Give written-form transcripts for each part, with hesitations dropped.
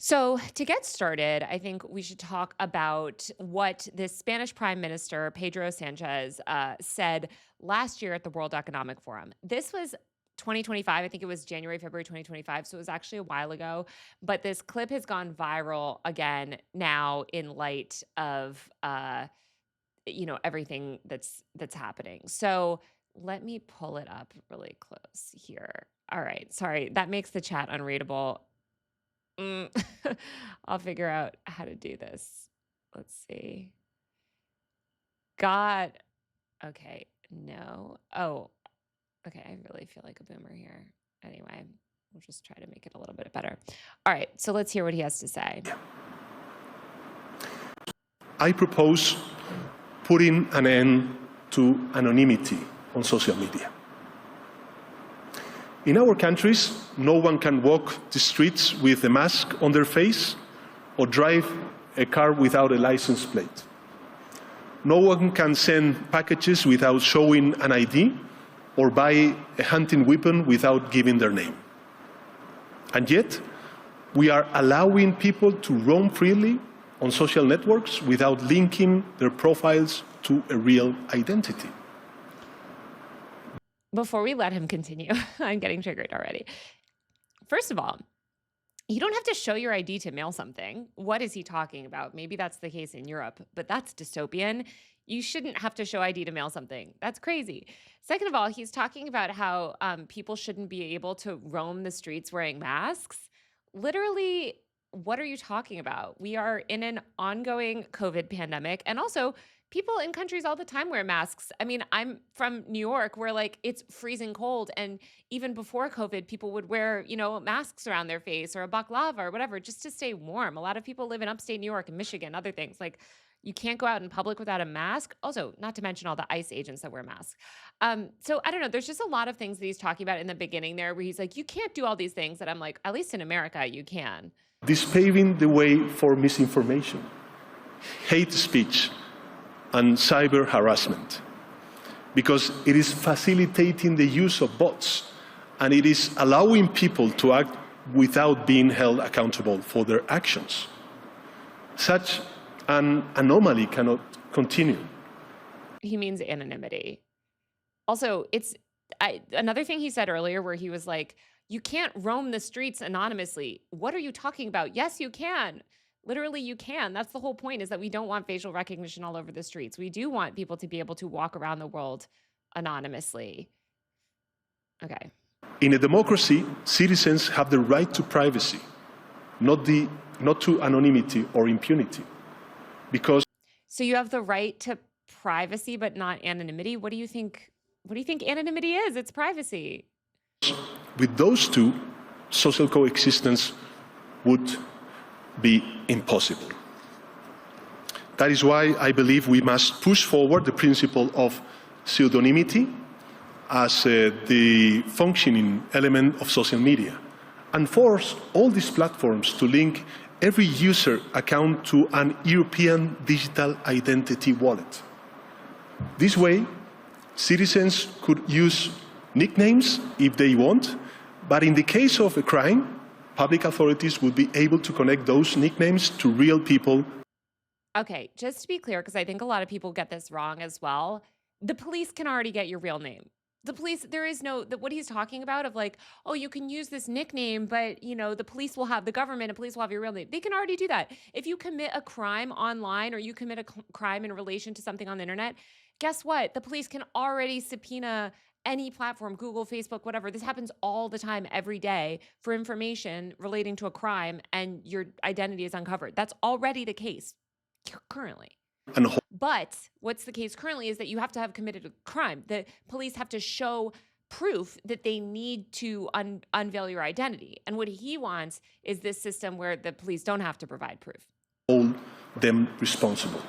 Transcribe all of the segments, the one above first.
So, to get started, I think we should talk about what this Spanish Prime Minister, Pedro Sanchez, said last year at the World Economic Forum. This was 2025. I think it was January, February 2025. So, it was actually a while ago. But this clip has gone viral again now in light of, everything that's happening. So, let me pull it up really close here. All right. Sorry. That makes the chat unreadable. Mm, I'll figure out how to do this. Let's see. Got okay. No. Oh, okay. I really feel like a boomer here. Anyway, we'll just try to make it a little bit better. All right. So let's hear what he has to say. I propose putting an end to anonymity on social media. In our countries, no one can walk the streets with a mask on their face or drive a car without a license plate. No one can send packages without showing an ID or buy a hunting weapon without giving their name. And yet, we are allowing people to roam freely on social networks without linking their profiles to a real identity. Before we let him continue, I'm getting triggered already. First of all, you don't have to show your ID to mail something. What is he talking about? Maybe that's the case in Europe, but that's dystopian. You shouldn't have to show ID to mail something. That's crazy. Second of all, he's talking about how people shouldn't be able to roam the streets wearing masks. Literally, what are you talking about? We are in an ongoing COVID pandemic, and also people in countries all the time wear masks. I mean, I'm from New York where it's freezing cold. And even before COVID, people would wear, masks around their face or a baklava or whatever, just to stay warm. A lot of people live in upstate New York and Michigan, other things. You can't go out in public without a mask. Also, not to mention all the ICE agents that wear masks. So I don't know. There's just a lot of things that he's talking about in the beginning there where he's like, you can't do all these things. And I'm like, at least in America, you can. This paving the way for misinformation, hate speech, and cyber harassment, because it is facilitating the use of bots and it is allowing people to act without being held accountable for their actions. Such an anomaly cannot continue. He means anonymity. Also, another thing he said earlier where he was like, you can't roam the streets anonymously. What are you talking about? Yes, you can. Literally, you can. That's the whole point, is that we don't want facial recognition all over the streets. We do want people to be able to walk around the world anonymously. Okay. In a democracy, citizens have the right to privacy, not to anonymity or impunity. Because so you have the right to privacy, but not anonymity. What do you think anonymity is? It's privacy. With those two, social coexistence would be impossible. That is why I believe we must push forward the principle of pseudonymity as the functioning element of social media and force all these platforms to link every user account to an European digital identity wallet. This way, citizens could use nicknames if they want, but in the case of a crime, public authorities would be able to connect those nicknames to real people. Okay, just to be clear, because I think a lot of people get this wrong as well, the police can already get your real name. The police, there is what he's talking about of oh, you can use this nickname, but the police will have, the government and police will have your real name. They can already do that. If you commit a crime online or you commit a crime in relation to something on the internet, guess what? The police can already subpoena any platform, Google, Facebook, whatever. This happens all the time, every day, for information relating to a crime, and your identity is uncovered. That's already the case currently. But what's the case currently is that you have to have committed a crime. The police have to show proof that they need to unveil your identity. And what he wants is this system where the police don't have to provide proof. Hold them responsible.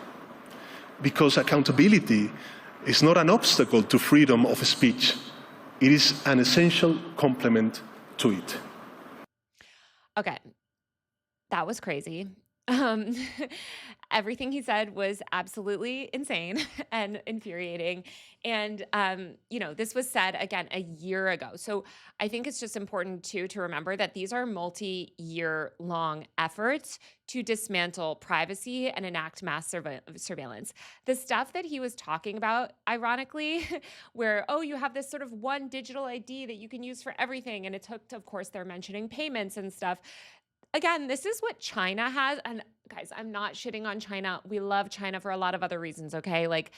Because accountability is not an obstacle to freedom of speech. It is an essential complement to it. Okay, that was crazy. everything he said was absolutely insane and infuriating. And, this was said again a year ago. So I think it's just important too to remember that these are multi-year long efforts to dismantle privacy and enact mass surveillance. The stuff that he was talking about, ironically, where, oh, you have this sort of one digital ID that you can use for everything. And it took, of course, they're mentioning payments and stuff. Again, this is what China has. And guys, I'm not shitting on China. We love China for a lot of other reasons, okay? Like,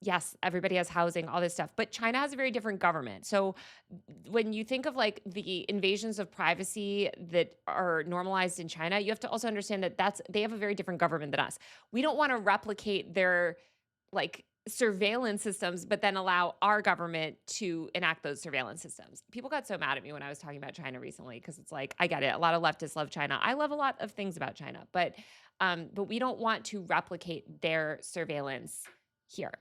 yes, everybody has housing, all this stuff, but China has a very different government. So when you think of like the invasions of privacy that are normalized in China, you have to also understand that they have a very different government than us. We don't want to replicate their like surveillance systems, but then allow our government to enact those surveillance systems. People got so mad at me when I was talking about China recently because it's like, I get it. A lot of leftists love China. I love a lot of things about China, but we don't want to replicate their surveillance here.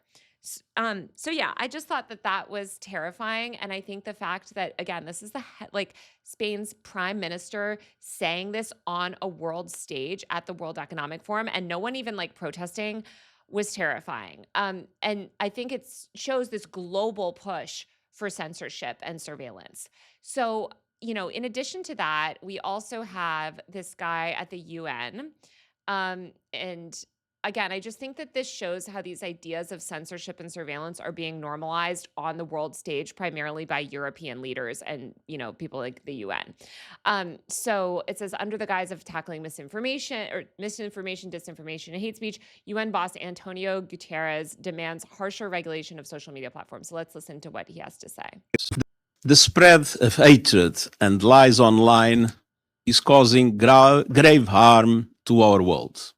So yeah, I just thought that was terrifying, and I think the fact that again, this is like Spain's prime minister saying this on a world stage at the World Economic Forum, and no one even like protesting was terrifying. And I think it shows this global push for censorship and surveillance. So, in addition to that, we also have this guy at the UN. And again, I just think that this shows how these ideas of censorship and surveillance are being normalized on the world stage, primarily by European leaders and, people like the UN. So it says, under the guise of tackling misinformation, disinformation, and hate speech, UN boss Antonio Guterres demands harsher regulation of social media platforms. So let's listen to what he has to say. The spread of hatred and lies online is causing grave harm to our world.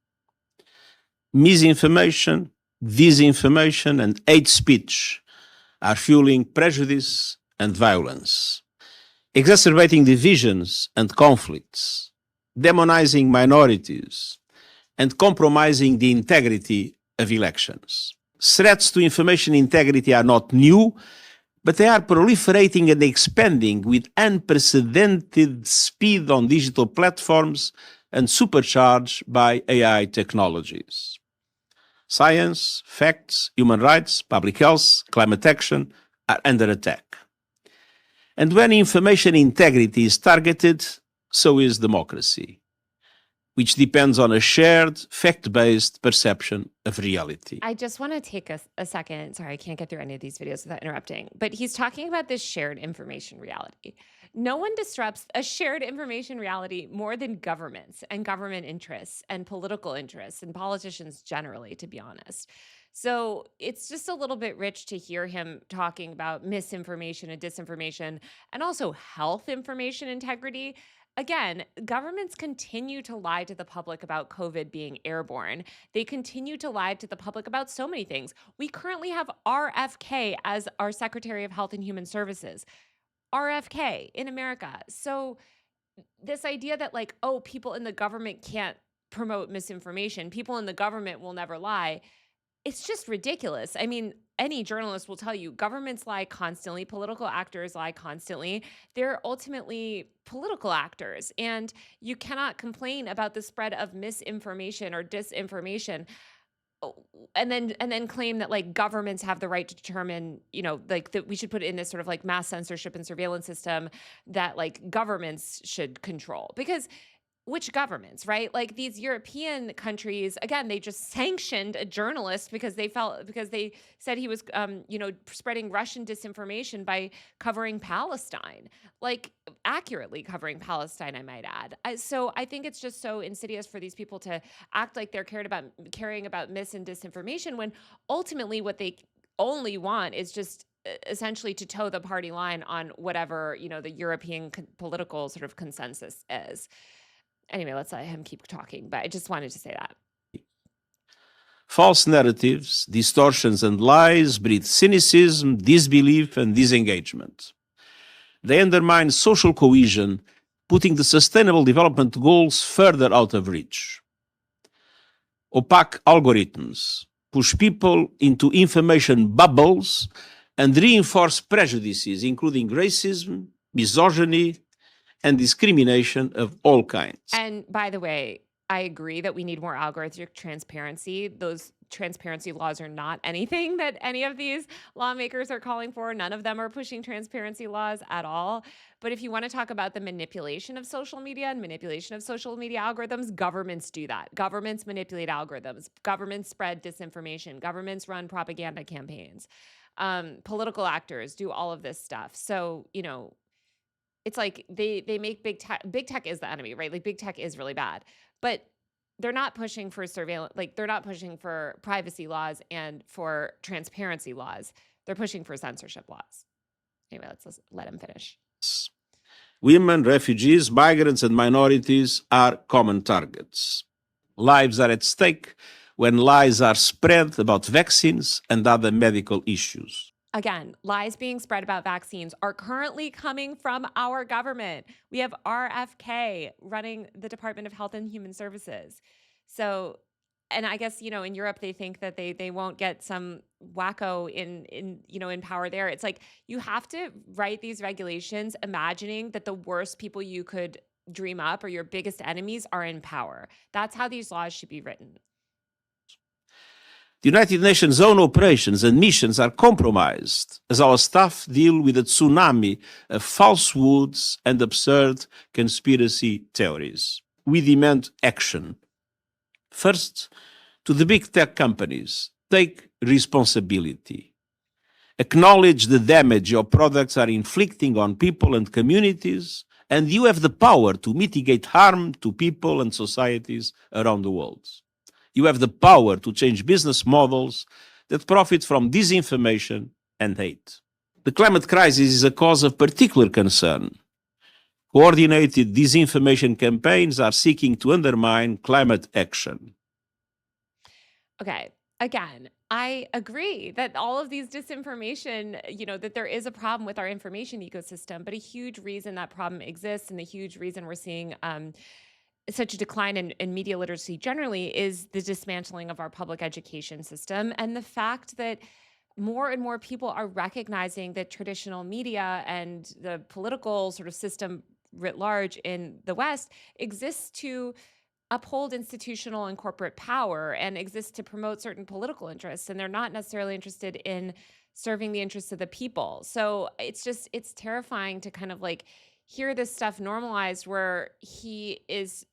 Misinformation, disinformation, and hate speech are fueling prejudice and violence, exacerbating divisions and conflicts, demonizing minorities, and compromising the integrity of elections. Threats to information integrity are not new, but they are proliferating and expanding with unprecedented speed on digital platforms and supercharged by AI technologies. Science, facts, human rights, public health, climate action are under attack. And when information integrity is targeted, so is democracy, which depends on a shared, fact-based perception of reality. I just want to take a second. Sorry, I can't get through any of these videos without interrupting. But he's talking about this shared information reality. No one disrupts a shared information reality more than governments and government interests and political interests and politicians generally, to be honest. So it's just a little bit rich to hear him talking about misinformation and disinformation and also health information integrity. Again, governments continue to lie to the public about COVID being airborne. They continue to lie to the public about so many things. We currently have RFK as our Secretary of Health and Human Services. RFK in America. So this idea that like, oh, people in the government can't promote misinformation, people in the government will never lie, it's just ridiculous. I mean, any journalist will tell you governments lie constantly, political actors lie constantly. They're ultimately political actors, and you cannot complain about the spread of misinformation or disinformation and then claim that like governments have the right to determine, like that we should put it in this sort of like mass censorship and surveillance system that like governments should control. Because which governments, right? Like these European countries, again, they just sanctioned a journalist because they said he was, spreading Russian disinformation by covering Palestine, like accurately covering Palestine, I might add. So I think it's just so insidious for these people to act like they're caring about mis and disinformation when ultimately what they only want is just essentially to toe the party line on whatever, the European political sort of consensus is. Anyway, let's let him keep talking, but I just wanted to say that. False narratives, distortions, and lies breed cynicism, disbelief, and disengagement. They undermine social cohesion, putting the Sustainable Development Goals further out of reach. Opaque algorithms push people into information bubbles and reinforce prejudices, including racism, misogyny, and discrimination of all kinds. And by the way, I agree that we need more algorithmic transparency. Those transparency laws are not anything that any of these lawmakers are calling for. None of them are pushing transparency laws at all. But if you want to talk about the manipulation of social media and manipulation of social media algorithms, governments do that. Governments manipulate algorithms. Governments spread disinformation. Governments run propaganda campaigns. Political actors do all of this stuff. So, it's like they make big tech. Big tech is the enemy, right? Like big tech is really bad, but they're not pushing for surveillance. Like they're not pushing for privacy laws and for transparency laws. They're pushing for censorship laws. Anyway, let's let him finish. Women, refugees, migrants, and minorities are common targets. Lives are at stake when lies are spread about vaccines and other medical issues. Again, lies being spread about vaccines are currently coming from our government. We have RFK running the Department of Health and Human Services. So, and I guess, in Europe, they think that they won't get some wacko in power there. It's like you have to write these regulations imagining that the worst people you could dream up or your biggest enemies are in power. That's how these laws should be written. The United Nations' own operations and missions are compromised as our staff deal with a tsunami of falsehoods and absurd conspiracy theories. We demand action. First, to the big tech companies, take responsibility. Acknowledge the damage your products are inflicting on people and communities, and you have the power to mitigate harm to people and societies around the world. You have the power to change business models that profit from disinformation and hate. The climate crisis is a cause of particular concern. Coordinated disinformation campaigns are seeking to undermine climate action. Okay. Again, I agree that all of these disinformation, that there is a problem with our information ecosystem, but a huge reason that problem exists and the huge reason we're seeing such a decline in media literacy generally is the dismantling of our public education system and the fact that more and more people are recognizing that traditional media and the political sort of system writ large in the West exists to uphold institutional and corporate power and exists to promote certain political interests. And they're not necessarily interested in serving the interests of the people. So it's terrifying to kind of like hear this stuff normalized where he is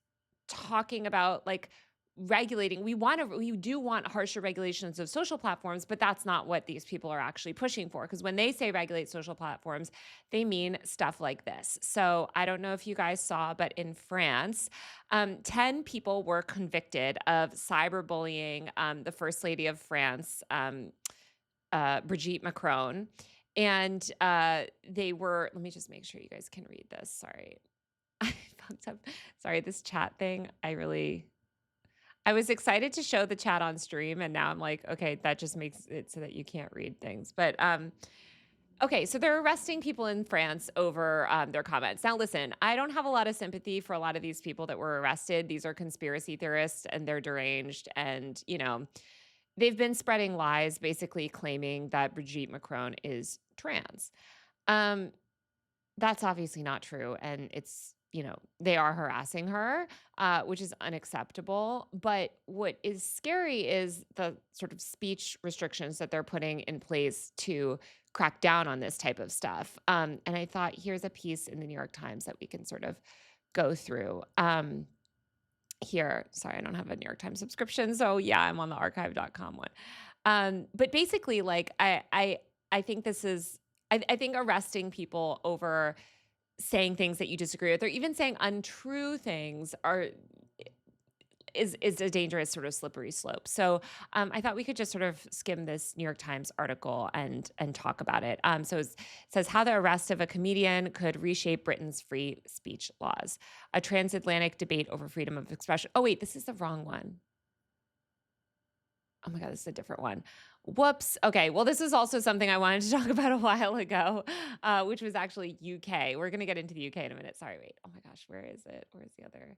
talking about like regulating. We do want harsher regulations of social platforms, but that's not what these people are actually pushing for. Because when they say regulate social platforms, they mean stuff like this. So I don't know if you guys saw, but in France, 10 people were convicted of cyberbullying the First Lady of France, Brigitte Macron. And they were, let me just make sure you guys can read this. Sorry. Sorry, this chat thing, I was excited to show the chat on stream, and now I'm like, okay, that just makes it so that you can't read things. But okay, so they're arresting people in France over their comments. Now, listen, I don't have a lot of sympathy for a lot of these people that were arrested. These are conspiracy theorists, and they're deranged, and they've been spreading lies, basically claiming that Brigitte Macron is trans. That's obviously not true, and it's they are harassing her, which is unacceptable. But what is scary is the sort of speech restrictions that they're putting in place to crack down on this type of stuff. And I thought, here's a piece in the New York Times that we can sort of go through. Here, sorry, I don't have a New York Times subscription, so yeah, I'm on the archive.com one. But basically, like, I think this is, I think arresting people over saying things that you disagree with, or even saying untrue things is a dangerous sort of slippery slope. So I thought we could just sort of skim this New York Times article and talk about it. So it says how the arrest of a comedian could reshape Britain's free speech laws, a transatlantic debate over freedom of expression. Oh wait, this is the wrong one. Oh my God, this is a different one. Whoops. Okay. Well, this is also something I wanted to talk about a while ago, which was actually UK. We're going to get into the UK in a minute. Sorry, wait. Oh my gosh, where is it? Where's the other?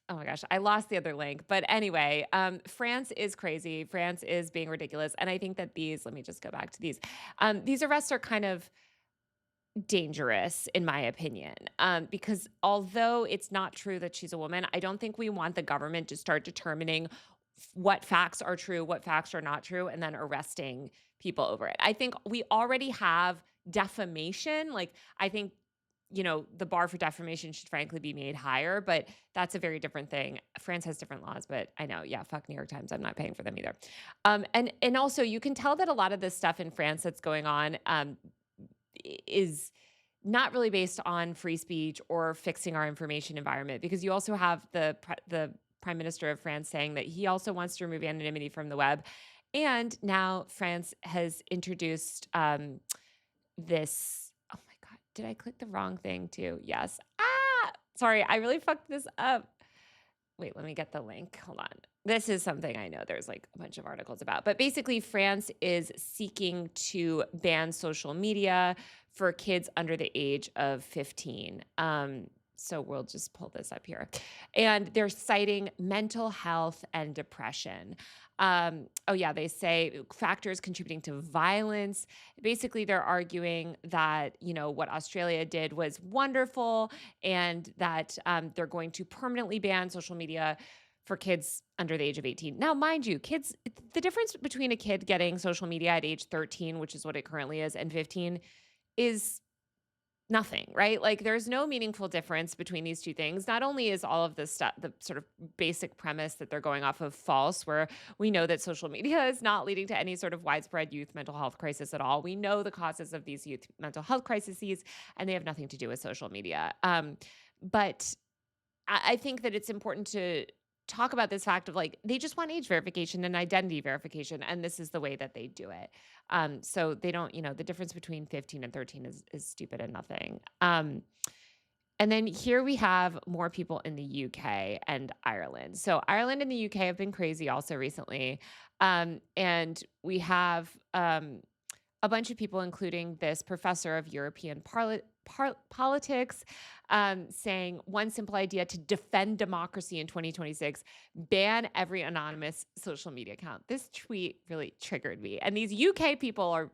Oh my gosh, I lost the other link. But anyway, France is crazy. France is being ridiculous. And I think that let me just go back to these. These arrests are kind of dangerous, in my opinion, because although it's not true that she's a woman, I don't think we want the government to start determining what facts are true, what facts are not true, and then arresting people over it. I think we already have defamation. Like, I think, the bar for defamation should frankly be made higher, but that's a very different thing. France has different laws, but I know, yeah, fuck New York Times. I'm not paying for them either. And also, you can tell that a lot of this stuff in France that's going on is not really based on free speech or fixing our information environment, because you also have the Prime Minister of France saying that he also wants to remove anonymity from the web. And now France has introduced this. Oh my God, did I click the wrong thing too? Yes. Sorry, I really fucked this up. Wait, let me get the link. Hold on. This is something I know there's like a bunch of articles about. But basically, France is seeking to ban social media for kids under the age of 15. So we'll just pull this up here. And they're citing mental health and depression. They say factors contributing to violence. Basically, they're arguing that, what Australia did was wonderful, and that they're going to permanently ban social media for kids under the age of 18. Now, mind you, the difference between a kid getting social media at age 13, which is what it currently is, and 15 is nothing, right? Like, there's no meaningful difference between these two things. Not only is all of this stuff, the sort of basic premise that they're going off of, false, where we know that social media is not leading to any sort of widespread youth mental health crisis at all. We know the causes of these youth mental health crises, and they have nothing to do with social media. But I think that it's important to talk about this fact of, like, they just want age verification and identity verification, and this is the way that they do it. So they don't, the difference between 15 and 13 is stupid and nothing. And then here we have more people in the UK and Ireland. So Ireland and the UK have been crazy also recently. And we have a bunch of people, including this professor of European politics, saying one simple idea to defend democracy in 2026: ban every anonymous social media account. This tweet really triggered me. And these UK people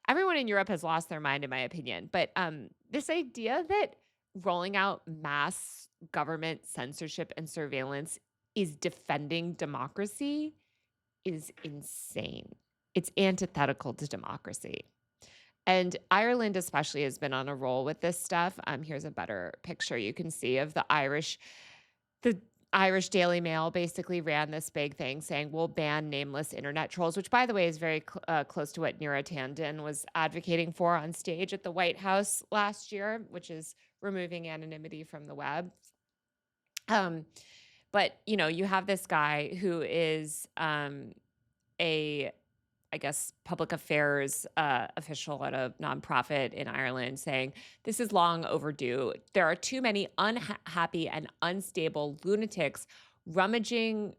everyone in Europe has lost their mind, in my opinion. But this idea that rolling out mass government censorship and surveillance is defending democracy is insane. It's antithetical to democracy. And Ireland especially has been on a roll with this stuff. Here's a better picture you can see of the Irish Daily Mail basically ran this big thing saying, we'll ban nameless internet trolls, which, by the way, is very close to what Neera Tanden was advocating for on stage at the White House last year, which is removing anonymity from the web. But, you have this guy who is I guess, public affairs official at a nonprofit in Ireland saying, this is long overdue. There are too many unhappy and unstable lunatics rampaging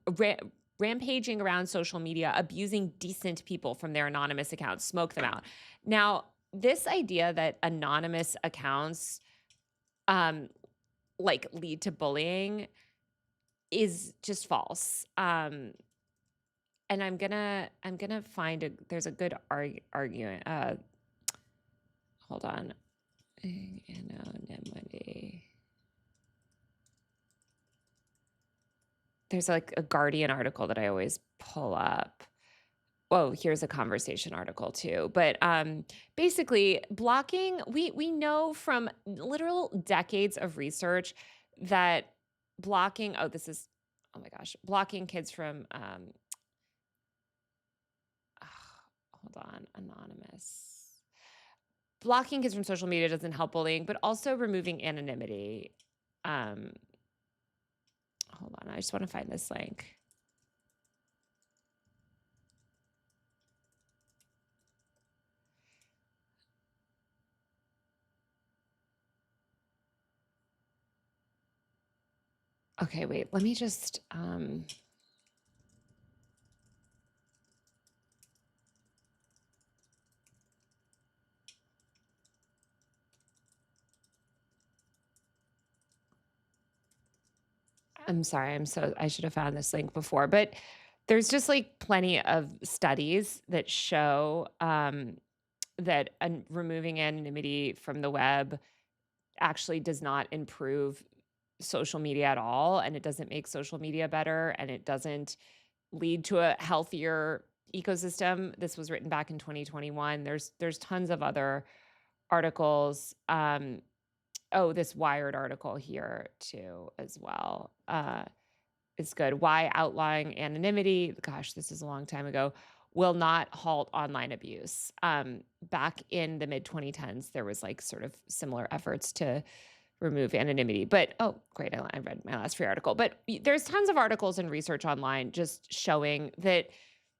around social media, abusing decent people from their anonymous accounts. Smoke them out. Now, this idea that anonymous accounts lead to bullying is just false. And I'm gonna find there's a good argument. Hold on. Anonymity. There's like a Guardian article that I always pull up. Oh, here's a Conversation article too. But basically, blocking, we know from literal decades of research that blocking, blocking kids from hold on, anonymous. Blocking kids from social media doesn't help bullying, but also removing anonymity. Hold on, I just want to find this link. Okay, wait, let me just I'm sorry. I should have found this link before, but there's just like plenty of studies that show that removing anonymity from the web actually does not improve social media at all, and it doesn't make social media better, and it doesn't lead to a healthier ecosystem. This was written back in 2021. There's tons of other articles. This Wired article here too as well. It's good. Why outlawing anonymity, gosh, this is a long time ago, will not halt online abuse. Back in the mid 2010s, there was like sort of similar efforts to remove anonymity. But, oh, great, I read my last free article. But there's tons of articles and research online just showing that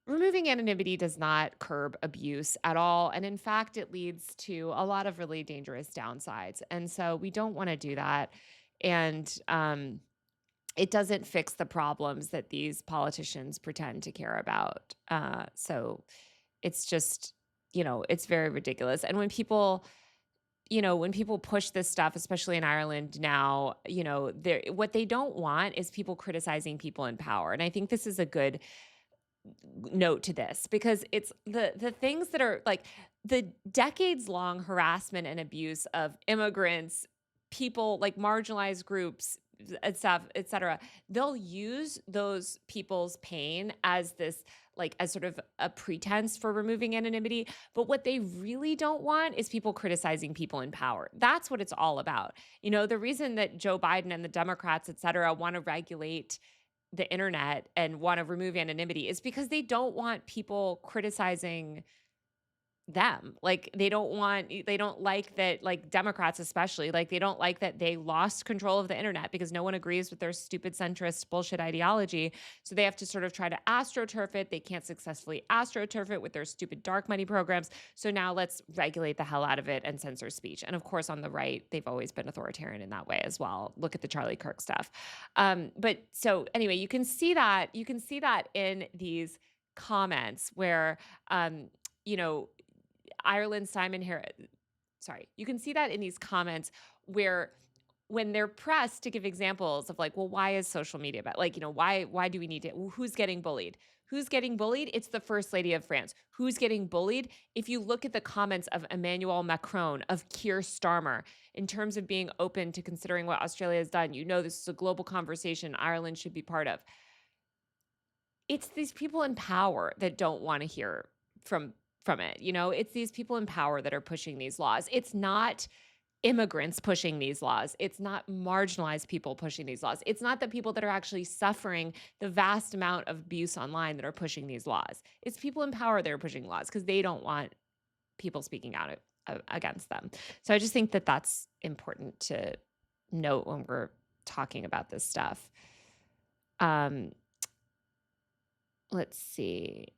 removing anonymity does not curb abuse at all. And in fact, it leads to a lot of really dangerous downsides. And so we don't want to do that. And it doesn't fix the problems that these politicians pretend to care about. So it's just, it's very ridiculous. And when people push this stuff, especially in Ireland now, what they don't want is people criticizing people in power. And I think this is a good note to this, because it's the things that are like the decades-long harassment and abuse of immigrants, people like marginalized groups, et cetera. They'll use those people's pain as this, like, as sort of a pretense for removing anonymity. But what they really don't want is people criticizing people in power. That's what it's all about. The reason that Joe Biden and the Democrats, et cetera, want to regulate the internet and want to remove anonymity is because they don't want people criticizing them. Like, they don't like that, like Democrats especially, like they don't like that they lost control of the internet because no one agrees with their stupid centrist bullshit ideology. So they have to sort of try to astroturf it. They can't successfully astroturf it with their stupid dark money programs. So now let's regulate the hell out of it and censor speech. And of course, on the right, they've always been authoritarian in that way as well. Look at the Charlie Kirk stuff. But so anyway, you can see that in these comments where, Ireland's Simon Harris. Sorry, you can see that in these comments where, when they're pressed to give examples of like, well, why is social media bad? Like, why do we need to? Who's getting bullied? Who's getting bullied? It's the First Lady of France. Who's getting bullied? If you look at the comments of Emmanuel Macron, of Keir Starmer, in terms of being open to considering what Australia has done, this is a global conversation Ireland should be part of. It's these people in power that don't want to hear from it. It's these people in power that are pushing these laws. It's not immigrants pushing these laws. It's not marginalized people pushing these laws. It's not the people that are actually suffering the vast amount of abuse online that are pushing these laws. It's people in power that are pushing laws because they don't want people speaking out against them. So I just think that that's important to note when we're talking about this stuff. Let's see.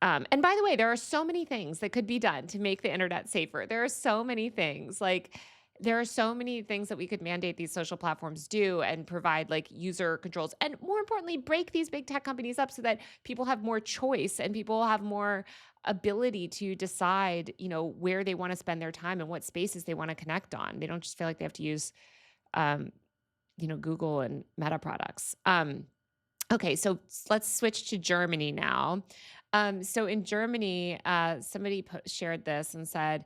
And by the way, there are so many things that could be done to make the internet safer. There are so many things that we could mandate these social platforms do and provide like user controls, and more importantly, break these big tech companies up so that people have more choice and people have more ability to decide, where they want to spend their time and what spaces they want to connect on. They don't just feel like they have to use, Google and Meta products. Okay, so let's switch to Germany now. So in Germany, somebody shared this and said,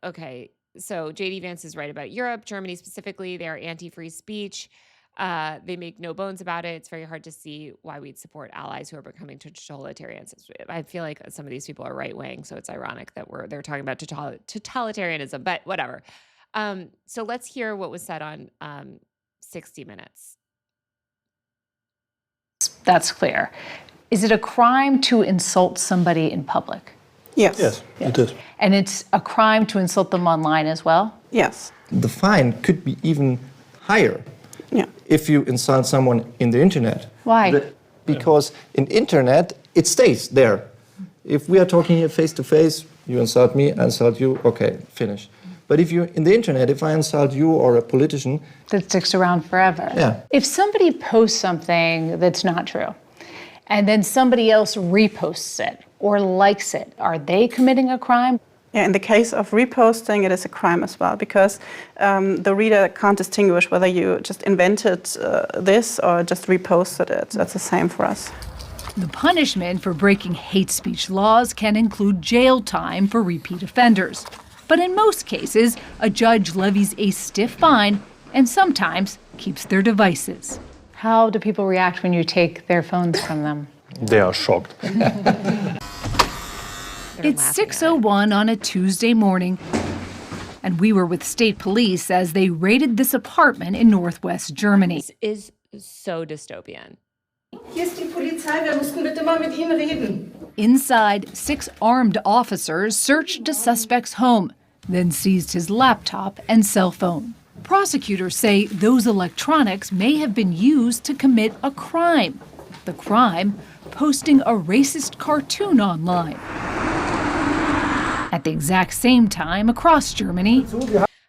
okay, so JD Vance is right about Europe. Germany specifically, they are anti-free speech. They make no bones about it. It's very hard to see why we'd support allies who are becoming totalitarians. I feel like some of these people are right-wing, so it's ironic that they're talking about totalitarianism, but whatever. So let's hear what was said on 60 Minutes. That's clear. Is it a crime to insult somebody in public? Yes. It is. And it's a crime to insult them online as well? Yes. The fine could be even higher if you insult someone in the internet. Why? Because in internet, it stays there. If we are talking here face to face, you insult me, I insult you, okay, finish. But if you in the internet, if I insult you or a politician, that sticks around forever. Yeah. If somebody posts something that's not true, and then somebody else reposts it or likes it, are they committing a crime? Yeah, in the case of reposting, it is a crime as well, because the reader can't distinguish whether you just invented this or just reposted it. That's the same for us. The punishment for breaking hate speech laws can include jail time for repeat offenders. But in most cases, a judge levies a stiff fine and sometimes keeps their devices. How do people react when you take their phones from them? They are shocked. It's 6:01 on a Tuesday morning, and we were with state police as they raided this apartment in northwest Germany. This is so dystopian. Hier ist die Polizei, wir mussten bitte mal mit Ihnen reden. Inside, 6 armed officers searched a suspect's home, then seized his laptop and cell phone. Prosecutors say those electronics may have been used to commit a crime. The crime, posting a racist cartoon online. At the exact same time, across Germany,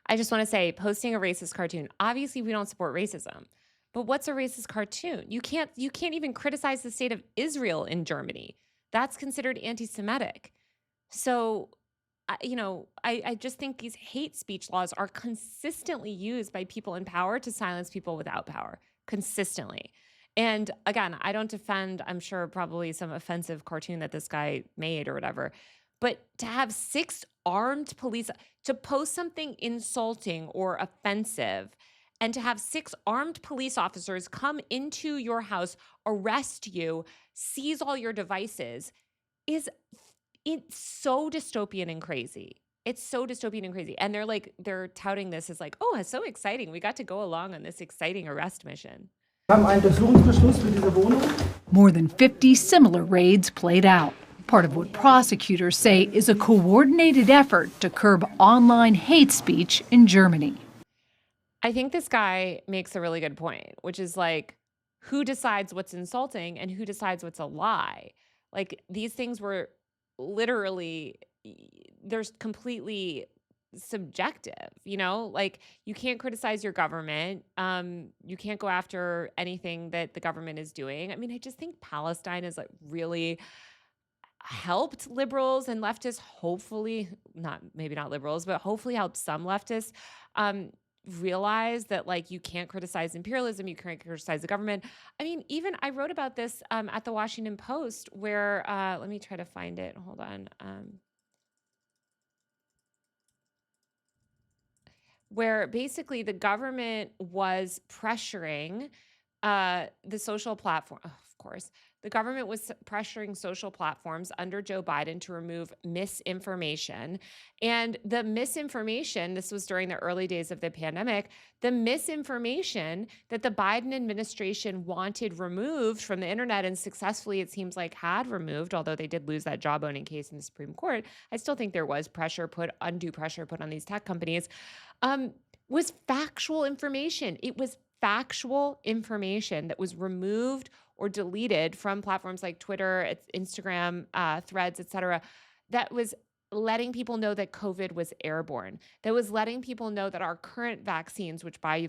I just want to say, posting a racist cartoon. Obviously, we don't support racism. But what's a racist cartoon? You can't even criticize the state of Israel in Germany. That's considered anti-Semitic. So, I just think these hate speech laws are consistently used by people in power to silence people without power, consistently. And again, I don't defend, I'm sure, probably some offensive cartoon that this guy made or whatever. But to have 6 armed police, to post something insulting or offensive, and to have 6 armed police officers come into your house, arrest you, seize all your devices, it's so dystopian and crazy. It's so dystopian and crazy. And they're touting this as like, oh, it's so exciting. We got to go along on this exciting arrest mission. more than 50 similar raids played out. Part of what prosecutors say is a coordinated effort to curb online hate speech in Germany. I think this guy makes a really good point, which is like, who decides what's insulting and who decides what's a lie? Like, these things were literally, they're completely subjective, like, you can't criticize your government. You can't go after anything that the government is doing. I mean, I just think Palestine has like really helped liberals and leftists, hopefully maybe not liberals, but hopefully helped some leftists realize that, like, you can't criticize imperialism, you can't criticize the government. I mean, even I wrote about this at the Washington Post, where let me try to find it. Hold on. Where basically the government was pressuring the social platform. Oh, of course, the government was pressuring social platforms under Joe Biden to remove misinformation. And the misinformation, this was during the early days of the pandemic, the misinformation that the Biden administration wanted removed from the internet and successfully, it seems like, had removed, although they did lose that jawboning case in the Supreme Court. I still think there was undue pressure put on these tech companies, was factual information. It was factual information that was removed or deleted from platforms like Twitter, Instagram, Threads, etc., that was letting people know that COVID was airborne, that was letting people know that our current vaccines, which by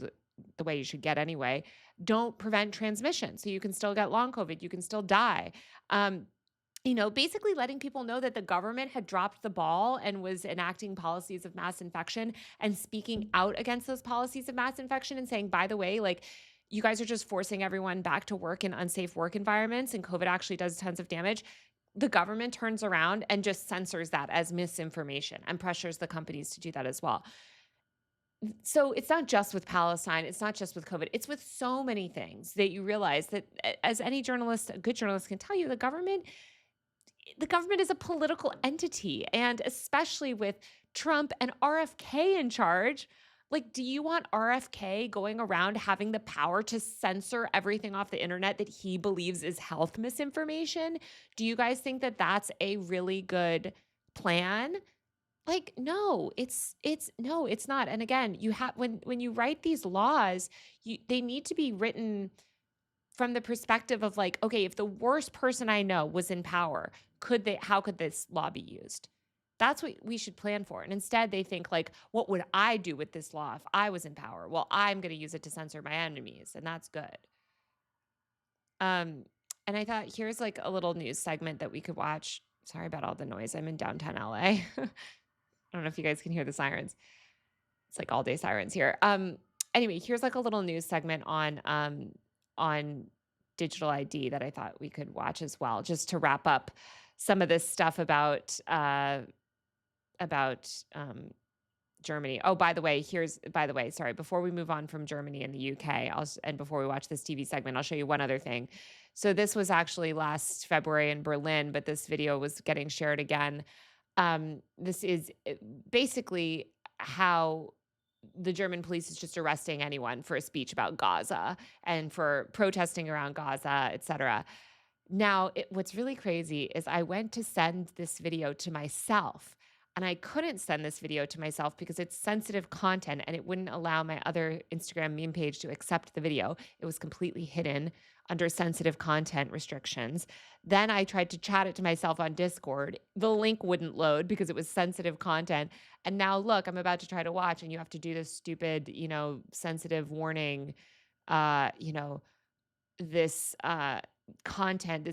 the way you should get anyway, don't prevent transmission. So you can still get long COVID, you can still die. Basically letting people know that the government had dropped the ball and was enacting policies of mass infection and speaking out against those policies of mass infection and saying, by the way, like, you guys are just forcing everyone back to work in unsafe work environments and COVID actually does tons of damage. The government turns around and just censors that as misinformation and pressures the companies to do that as well. So it's not just with Palestine, it's not just with COVID, it's with so many things that you realize that, as any journalist, a good journalist can tell you, the government is a political entity. And especially with Trump and RFK in charge, like, do you want RFK going around having the power to censor everything off the internet that he believes is health misinformation? Do you guys think that that's a really good plan? Like, no, it's not. And again, you have, when you write these laws, they need to be written from the perspective of, like, okay, if the worst person I know was in power, how could this law be used? That's what we should plan for. And instead they think, like, what would I do with this law if I was in power? Well, I'm going to use it to censor my enemies, and that's good. And I thought, here's like a little news segment that we could watch. Sorry about all the noise. I'm in downtown LA. I don't know if you guys can hear the sirens. It's like all day sirens here. Anyway, here's like a little news segment on digital ID that I thought we could watch as well, just to wrap up some of this stuff about Germany. Oh, by the way, sorry, before we move on from Germany and the UK, and before we watch this TV segment, I'll show you one other thing. So this was actually last February in Berlin, but this video was getting shared again. This is basically how the German police is just arresting anyone for a speech about Gaza and for protesting around Gaza, etc. Now, what's really crazy is I went to send this video to myself, and I couldn't send this video to myself because it's sensitive content and it wouldn't allow my other Instagram meme page to accept the video. It was completely hidden under sensitive content restrictions. Then I tried to chat it to myself on Discord. The link wouldn't load because it was sensitive content. And now look, I'm about to try to watch, and you have to do this stupid, sensitive warning, this content,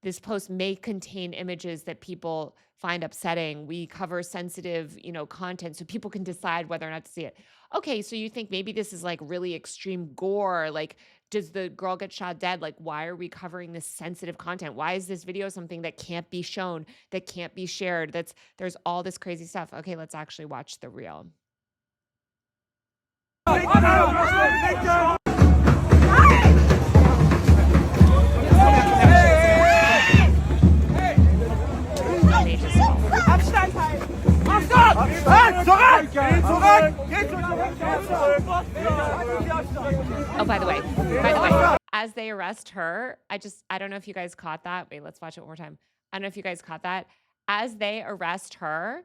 this post may contain images that people find upsetting. We cover sensitive, content so people can decide whether or not to see it. Okay, so you think maybe this is like really extreme gore, like does the girl get shot dead? Like, why are we covering this sensitive content? Why is this video something that can't be shown, that can't be shared? There's all this crazy stuff. Okay, let's actually watch the reel. Oh, by the way, as they arrest her, I don't know if you guys caught that. Wait, let's watch it one more time. I don't know if you guys caught that. As they arrest her,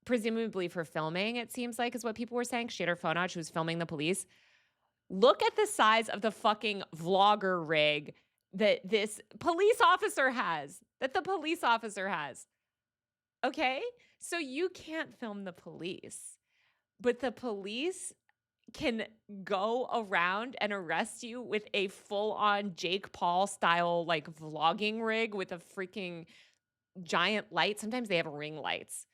presumably for filming, it seems like is what people were saying. She had her phone out. She was filming the police. Look at the size of the fucking vlogger rig that this police officer has, Okay? So you can't film the police, but the police can go around and arrest you with a full-on Jake Paul style like vlogging rig with a freaking giant light. Sometimes they have ring lights.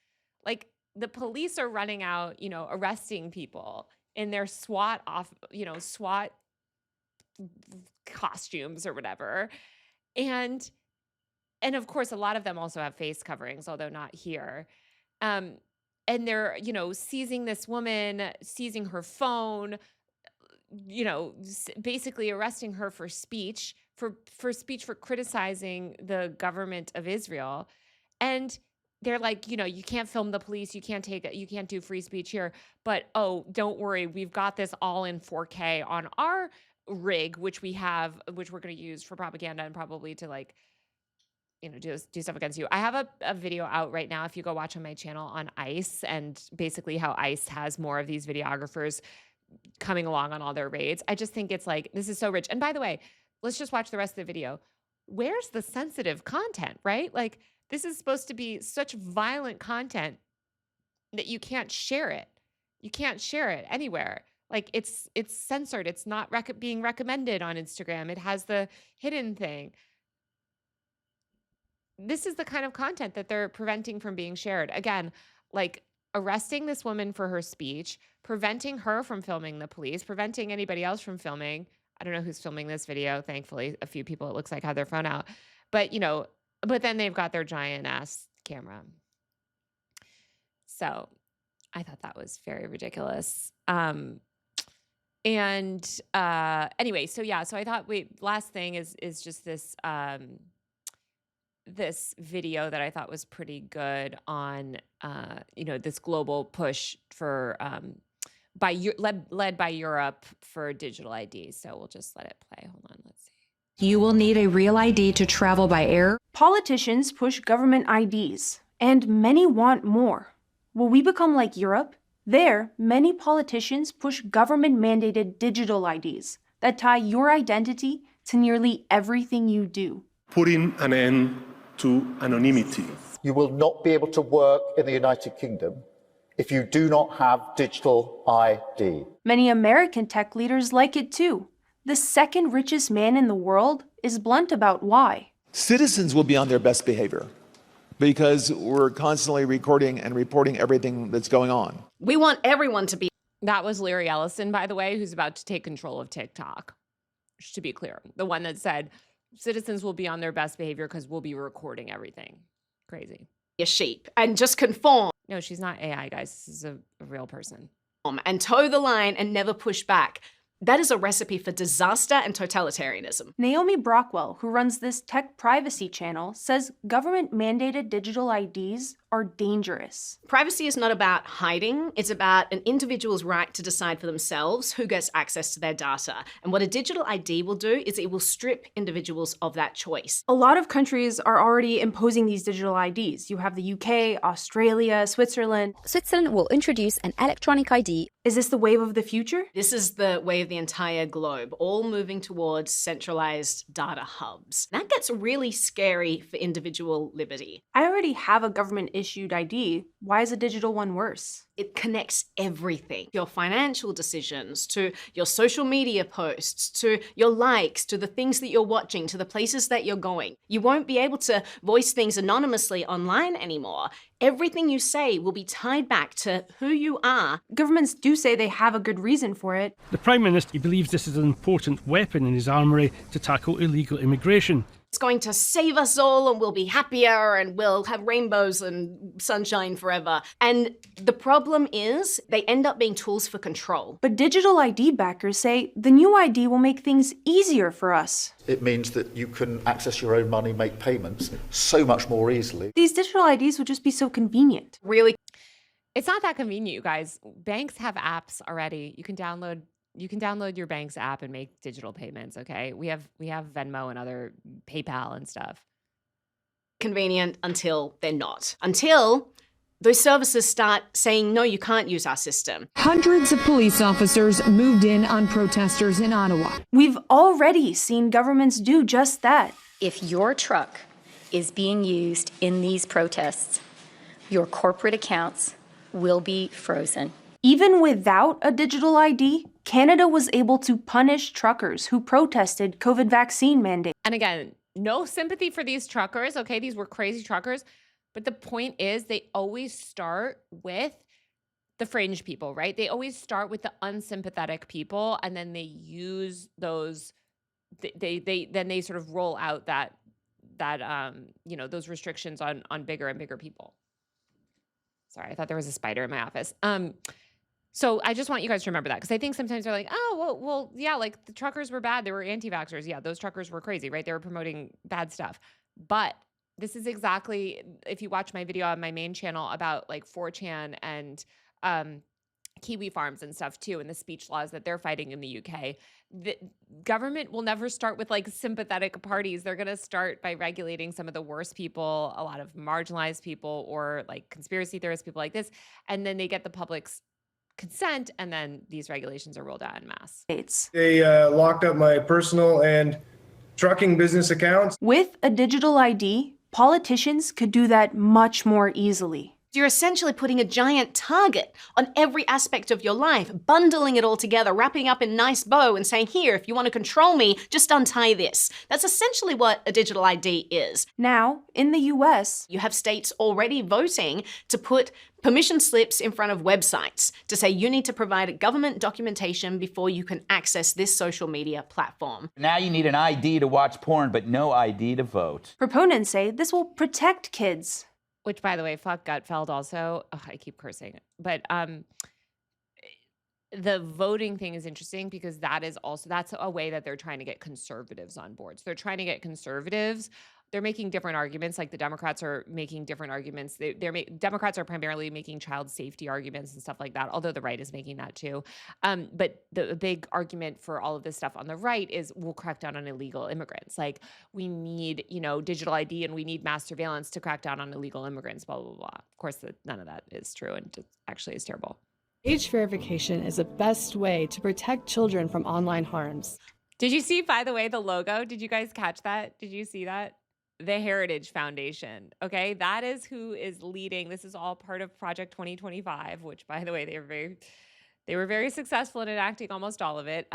Like the police are running out, arresting people in their SWAT costumes or whatever. And of course, a lot of them also have face coverings, although not here. And they're, seizing this woman, seizing her phone, basically arresting her for speech, for criticizing the government of Israel. And they're like, you can't film the police, you can't do free speech here. But, oh, don't worry, we've got this all in 4K on our rig, which we're going to use for propaganda and probably to do stuff against you. I have a video out right now if you go watch on my channel on ICE, and basically how ICE has more of these videographers coming along on all their raids. I just think it's like, this is so rich. And by the way, let's just watch the rest of the video. Where's the sensitive content, right? Like, this is supposed to be such violent content that you can't share it. You can't share it anywhere. Like, it's censored. It's not being recommended on Instagram. It has the hidden thing. This is the kind of content that they're preventing from being shared. Again, like arresting this woman for her speech, preventing her from filming the police, preventing anybody else from filming. I don't know who's filming this video. Thankfully, a few people, it looks like, had their phone out. But, but then they've got their giant ass camera. So I thought that was very ridiculous. Anyway, so I thought, last thing is just this, this video that I thought was pretty good on, this global push for, led by Europe for digital ID. So we'll just let it play. Hold on, let's see. You will need a real ID to travel by air. Politicians push government IDs, and many want more. Will we become like Europe? There, many politicians push government-mandated digital IDs that tie your identity to nearly everything you do. Putting an end to anonymity. You will not be able to work in the United Kingdom if you do not have digital ID. Many American tech leaders like it too. The second richest man in the world is blunt about why. Citizens will be on their best behavior because we're constantly recording and reporting everything that's going on. We want everyone to be. That was Larry Ellison, by the way, who's about to take control of TikTok. to be clear. The one that said citizens will be on their best behavior because we'll be recording everything. Crazy. A sheep and just conform. No, she's not AI, guys. This is a real person. And toe the line and never push back. That is a recipe for disaster and totalitarianism. Naomi Brockwell, who runs this tech privacy channel, says government-mandated digital IDs are dangerous. Privacy is not about hiding. It's about an individual's right to decide for themselves who gets access to their data. And what a digital ID will do is it will strip individuals of that choice. A lot of countries are already imposing these digital IDs. You have the UK, Australia, Switzerland. Switzerland will introduce an electronic ID. Is this the wave of the future? This is the wave of the entire globe, all moving towards centralized data hubs. That gets really scary for individual liberty. I already have a government-issued ID. Why is a digital one worse? It connects everything. Your financial decisions, to your social media posts, to your likes, to the things that you're watching, to the places that you're going. You won't be able to voice things anonymously online anymore. Everything you say will be tied back to who you are. Governments do say they have a good reason for it. The Prime Minister believes this is an important weapon in his armoury to tackle illegal immigration. It's going to save us all and we'll be happier and we'll have rainbows and sunshine forever. And the problem is they end up being tools for control. But digital ID backers say the new ID will make things easier for us. It means that you can access your own money, make payments so much more easily. These digital IDs will just be so convenient. Really? It's not that convenient, you guys. Banks have apps already. You can download your bank's app and make digital payments, okay? We have Venmo and other PayPal and stuff. Convenient until they're not. Until those services start saying, no, you can't use our system. Hundreds of police officers moved in on protesters in Ottawa. We've already seen governments do just that. If your truck is being used in these protests, your corporate accounts will be frozen. Even without a digital ID, Canada was able to punish truckers who protested COVID vaccine mandates. And again, no sympathy for these truckers, okay? These were crazy truckers. But the point is they always start with the fringe people, right? They always start with the unsympathetic people, and then they use those, they sort of roll out that those restrictions on bigger and bigger people. Sorry, I thought there was a spider in my office. So I just want you guys to remember that, because I think sometimes they're like, oh, well, yeah, like the truckers were bad. They were anti-vaxxers. Yeah, those truckers were crazy, right? They were promoting bad stuff. But this is exactly, if you watch my video on my main channel about like 4chan and Kiwi farms and stuff too, and the speech laws that they're fighting in the UK, the government will never start with like sympathetic parties. They're going to start by regulating some of the worst people, a lot of marginalized people, or like conspiracy theorists, people like this. And then they get the public's consent, and then these regulations are rolled out en masse. They locked up my personal and trucking business accounts. With a digital ID, politicians could do that much more easily. You're essentially putting a giant target on every aspect of your life, bundling it all together, wrapping up in a nice bow and saying, here, if you want to control me, just untie this. That's essentially what a digital ID is. Now, in the US, you have states already voting to put permission slips in front of websites to say you need to provide government documentation before you can access this social media platform. Now you need an ID to watch porn, but no ID to vote. Proponents say this will protect kids. Which, by the way, fuck Gutfeld also. Ugh, I keep cursing. But the voting thing is interesting, because that's a way that they're trying to get conservatives on board. So they're trying to get conservatives. They're making different arguments. Like the Democrats are making different arguments. Democrats are primarily making child safety arguments and stuff like that, although the right is making that too. But the big argument for all of this stuff on the right is we'll crack down on illegal immigrants. Like we need, digital ID, and we need mass surveillance to crack down on illegal immigrants, blah, blah, blah. Of course, none of that is true, and it actually is terrible. Age verification is the best way to protect children from online harms. Did you see, by the way, the logo? Did you guys catch that? Did you see that? The Heritage Foundation. Okay, that is who is leading. This is all part of Project 2025, which, by the way, they were very successful in enacting almost all of it.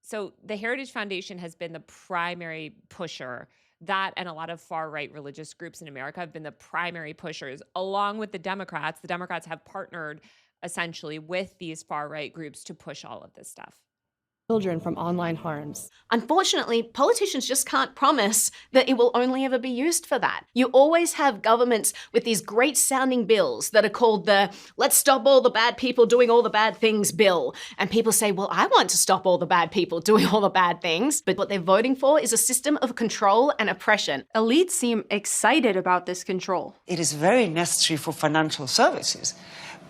So the Heritage Foundation has been the primary pusher. That and a lot of far-right religious groups in America have been the primary pushers, along with the Democrats. The Democrats have partnered essentially with these far-right groups to push all of this stuff. children from online harms. Unfortunately, politicians just can't promise that it will only ever be used for that. You always have governments with these great sounding bills that are called the "let's stop all the bad people doing all the bad things" bill. And people say, well, I want to stop all the bad people doing all the bad things. But what they're voting for is a system of control and oppression. Elites seem excited about this control. It is very necessary for financial services.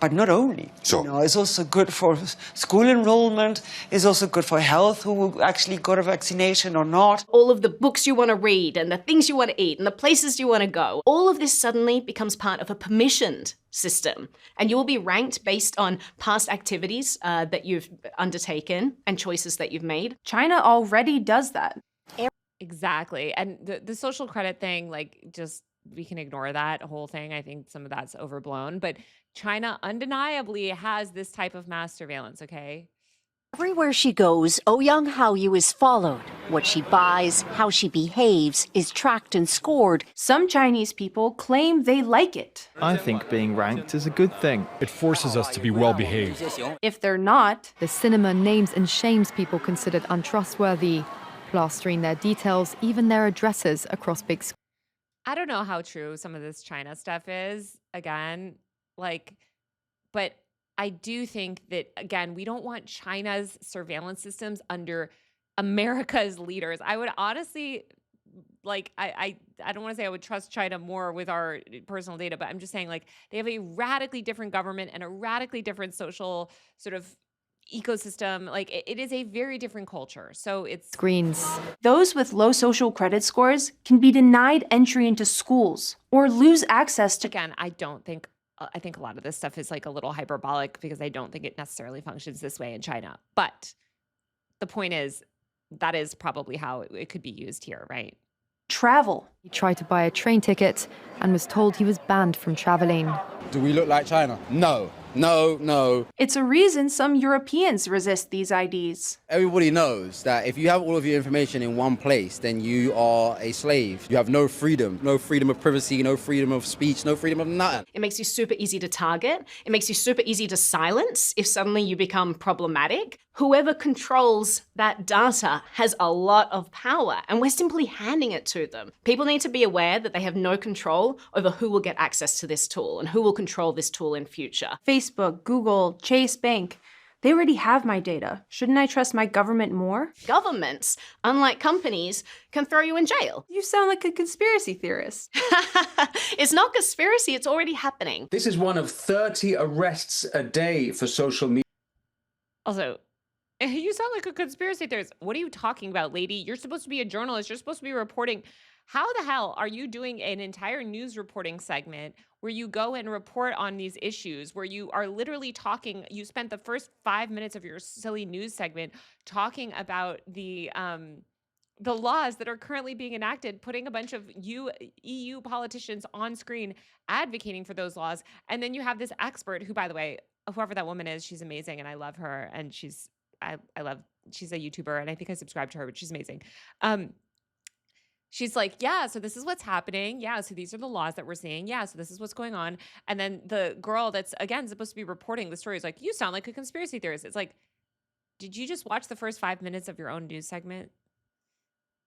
But not only, it's also good for school enrollment, it's also good for health, who actually got a vaccination or not. All of the books you want to read and the things you want to eat and the places you want to go, all of this suddenly becomes part of a permissioned system. And you will be ranked based on past activities that you've undertaken and choices that you've made. China already does that. Exactly. And the social credit thing, we can ignore that whole thing. I think some of that's overblown. But China undeniably has this type of mass surveillance, okay? Everywhere she goes, Ouyang Haoyu is followed. What she buys, how she behaves, is tracked and scored. Some Chinese people claim they like it. I think being ranked is a good thing. It forces us to be well behaved. If they're not, the cinema names and shames people considered untrustworthy, plastering their details, even their addresses, across big screens. I don't know how true some of this China stuff is, again, but I do think that, again, we don't want China's surveillance systems under America's leaders. I would honestly, I don't want to say I would trust China more with our personal data, but I'm just saying, they have a radically different government and a radically different social sort of ecosystem. It is a very different culture. So it's screens. Those with low social credit scores can be denied entry into schools or lose access to. Again, I think a lot of this stuff is a little hyperbolic because I don't think it necessarily functions this way in China. But the point is, that is probably how it could be used here, right? Travel. He tried to buy a train ticket and was told he was banned from traveling. Do we look like China? No. No. It's a reason some Europeans resist these IDs. Everybody knows that if you have all of your information in one place, then you are a slave. You have no freedom of privacy, no freedom of speech, no freedom of nothing. It makes you super easy to target. It makes you super easy to silence if suddenly you become problematic. Whoever controls that data has a lot of power, and we're simply handing it to them. People need to be aware that they have no control over who will get access to this tool and who will control this tool in future. Facebook, Google, Chase Bank, they already have my data. Shouldn't I trust my government more? Governments, unlike companies, can throw you in jail. You sound like a conspiracy theorist. It's not conspiracy, it's already happening. This is one of 30 arrests a day for social media. Also, you sound like a conspiracy theorist. What are you talking about, lady? You're supposed to be a journalist. You're supposed to be reporting. How the hell are you doing an entire news reporting segment where you go and report on these issues, where you are literally talking? You spent the first 5 minutes of your silly news segment talking about the laws that are currently being enacted, putting a bunch of EU politicians on screen advocating for those laws. And then you have this expert who, by the way, whoever that woman is, she's amazing and I love her. And she's a YouTuber and I think I subscribe to her, but she's amazing. She's like, yeah, so this is what's happening. Yeah, so these are the laws that we're seeing. Yeah, so this is what's going on. And then the girl that's, again, supposed to be reporting the story is like, you sound like a conspiracy theorist. It's like, did you just watch the first 5 minutes of your own news segment?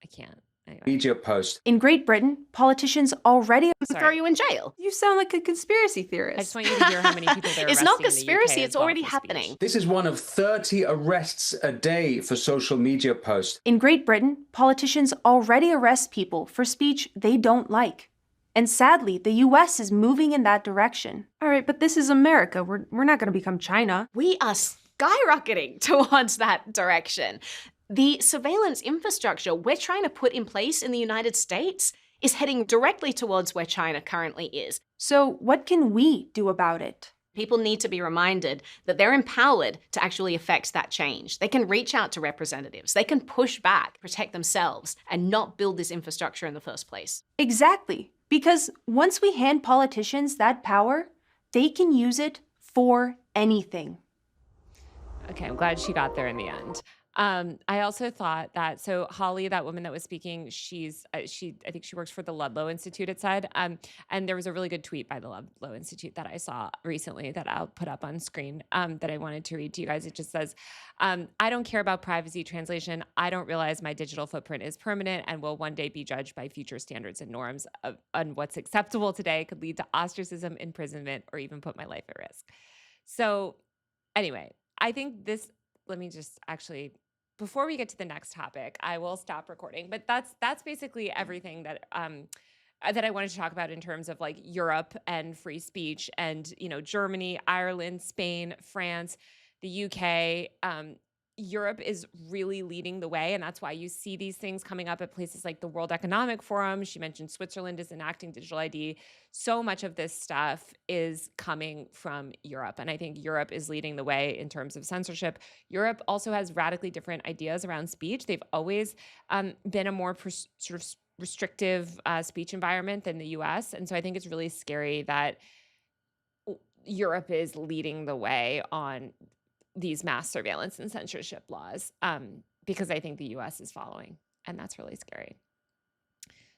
I can't. Anyway. Media post. In Great Britain, politicians already throw you in jail. You sound like a conspiracy theorist. I just want you to hear how many people they're It's not conspiracy, it's already happening. This is one of 30 arrests a day for social media posts. In Great Britain, politicians already arrest people for speech they don't like. And sadly, the US is moving in that direction. All right, but this is America. We're not going to become China. We are skyrocketing towards that direction. The surveillance infrastructure we're trying to put in place in the United States is heading directly towards where China currently is. So what can we do about it? People need to be reminded that they're empowered to actually affect that change. They can reach out to representatives. They can push back, protect themselves, and not build this infrastructure in the first place. Exactly. Because once we hand politicians that power, they can use it for anything. Okay, I'm glad she got there in the end. I also thought that so Holly, that woman that was speaking, I think she works for the Ludlow Institute. It said, and there was a really good tweet by the Ludlow Institute that I saw recently that I'll put up on screen that I wanted to read to you guys. It just says, "I don't care about privacy translation. I don't realize my digital footprint is permanent and will one day be judged by future standards and norms. On what's acceptable today could lead to ostracism, imprisonment, or even put my life at risk." So anyway, I think this. Let me just actually, before we get to the next topic, I will stop recording. But that's basically everything that that I wanted to talk about in terms of like Europe and free speech, and Germany, Ireland, Spain, France, the UK. Europe is really leading the way, and that's why you see these things coming up at places like the World Economic Forum. She mentioned Switzerland is enacting digital ID. So much of this stuff is coming from Europe, and I think Europe is leading the way in terms of censorship. Europe also has radically different ideas around speech. They've always been a more sort of restrictive speech environment than the US, and so I think it's really scary that Europe is leading the way on these mass surveillance and censorship laws, because I think the US is following, and that's really scary.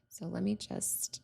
So let me just